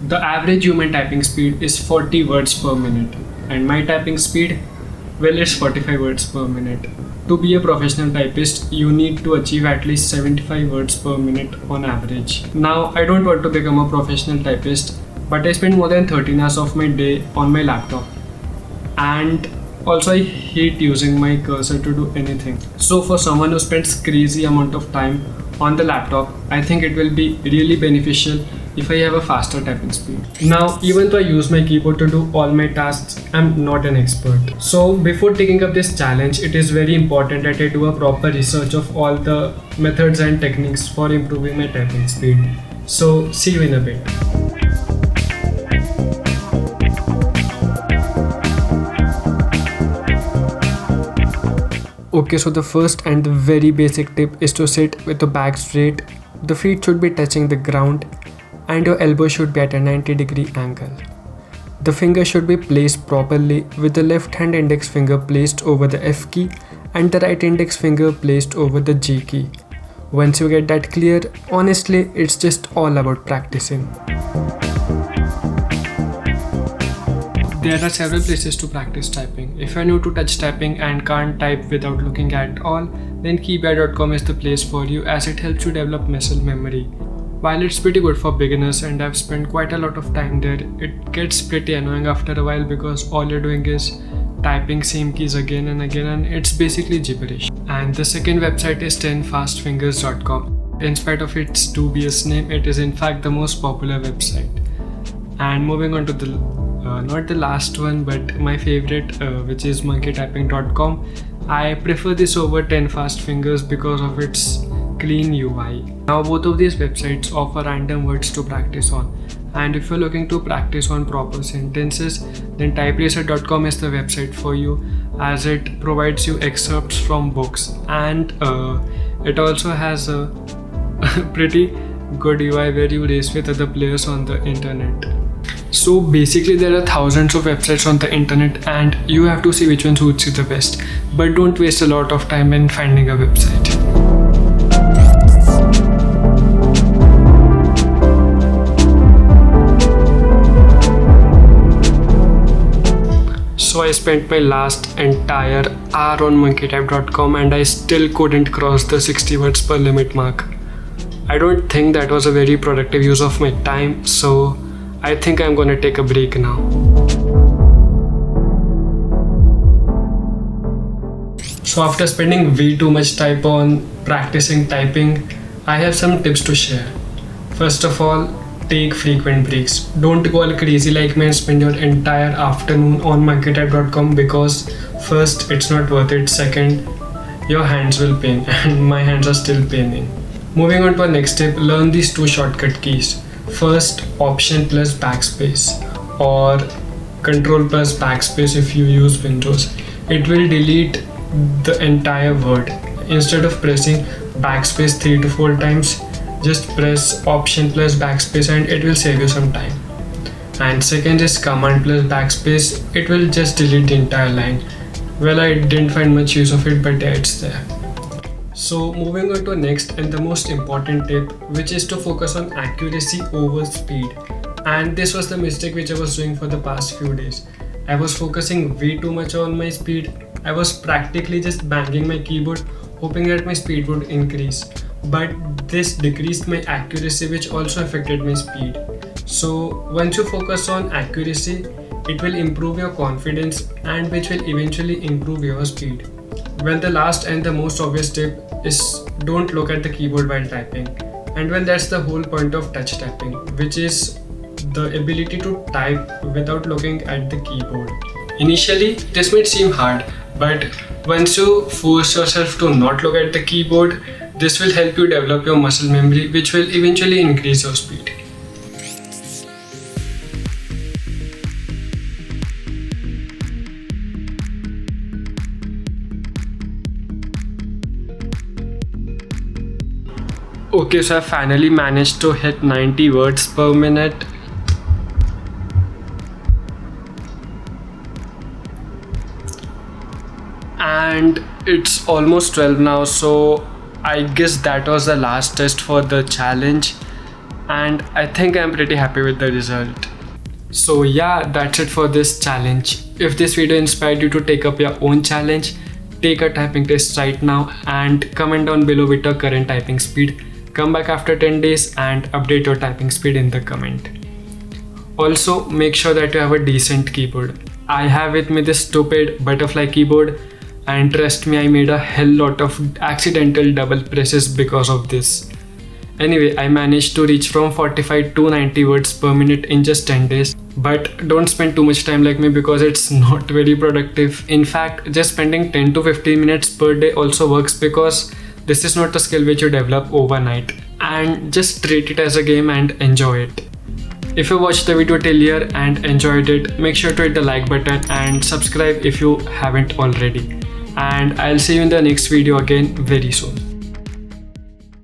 The average human typing speed is 40 words per minute, and my typing speed, well, it's 45 words per minute. To be a professional typist, you need to achieve at least 75 words per minute on average. Now, I don't want to become a professional typist, but I spend more than 13 hours of my day on my laptop. And also, I hate using my cursor to do anything. So, for someone who spends crazy amount of time on the laptop, I think it will be really beneficial if I have a faster typing speed. Now, even though I use my keyboard to do all my tasks, I'm not an expert. So before taking up this challenge, it is very important that I do a proper research of all the methods and techniques for improving my typing speed. So see you in a bit. Okay, so the first and the very basic tip is to sit with the back straight. The feet should be touching the ground and your elbow should be at a 90-degree angle. The finger should be placed properly with the left hand index finger placed over the F key and the right index finger placed over the G key. Once you get that clear, honestly, it's just all about practicing. There are several places to practice typing. If you're new to touch typing and can't type without looking at all, then keypad.com is the place for you as it helps you develop muscle memory. While it's pretty good for beginners and I've spent quite a lot of time there, it gets pretty annoying after a while because all you're doing is typing same keys again and again and it's basically gibberish. And the second website is 10fastfingers.com. In spite of its dubious name, it is in fact the most popular website. And moving on to the not the last one but my favorite, which is monkeytyping.com. I prefer this over 10fastfingers because of its clean UI. Now both of these websites offer random words to practice on, and if you're looking to practice on proper sentences, then typeracer.com is the website for you as it provides you excerpts from books and it also has a pretty good UI where you race with other players on the internet. So basically there are thousands of websites on the internet and you have to see which one suits you the best, but don't waste a lot of time in finding a website. So I spent my last entire hour on monkeytype.com and I still couldn't cross the 60 words per limit mark. I don't think that was a very productive use of my time, so I think I'm gonna take a break now. So after spending way too much time on practicing typing, I have some tips to share. First of all, take frequent breaks. Don't go all crazy like me and spend your entire afternoon on monkeytype.com because first, it's not worth it. Second, your hands will pain and my hands are still paining. Moving on to our next tip, learn these two shortcut keys. First, Option plus backspace or Control plus backspace if you use Windows. It will delete the entire word. Instead of pressing backspace 3 to 4 times, just press Option plus backspace and it will save you some time. And second is Command plus backspace. It will just delete the entire line. Well, I didn't find much use of it, but yeah, it's there. So moving on to the next and the most important tip, which is to focus on accuracy over speed. And this was the mistake which I was doing for the past few days. I was focusing way too much on my speed. I was practically just banging my keyboard hoping that my speed would increase. But this decreased my accuracy, which also affected my speed. So once you focus on accuracy, it will improve your confidence and which will eventually improve your speed. Well, the last and the most obvious tip is don't look at the keyboard while typing. And well, that's the whole point of touch typing, which is the ability to type without looking at the keyboard. Initially, this might seem hard, but once you force yourself to not look at the keyboard, this will help you develop your muscle memory, which will eventually increase your speed. Okay, so I finally managed to hit 90 words per minute. And it's almost 12 now, so I guess that was the last test for the challenge. and I think I'm pretty happy with the result. So yeah, that's it for this challenge. If this video inspired you to take up your own challenge, take a typing test right now and comment down below with your current typing speed. Come back after 10 days and update your typing speed in the comment. Also, make sure that you have a decent keyboard. I have with me this stupid butterfly keyboard, and trust me, I made a hell lot of accidental double presses because of this. Anyway, I managed to reach from 45 to 90 words per minute in just 10 days. But don't spend too much time like me because it's not very productive. In fact, just spending 10 to 15 minutes per day also works because this is not a skill which you develop overnight. And just treat it as a game and enjoy it. If you watched the video till here and enjoyed it, make sure to hit the like button and subscribe if you haven't already. And I'll see you in the next video again very soon.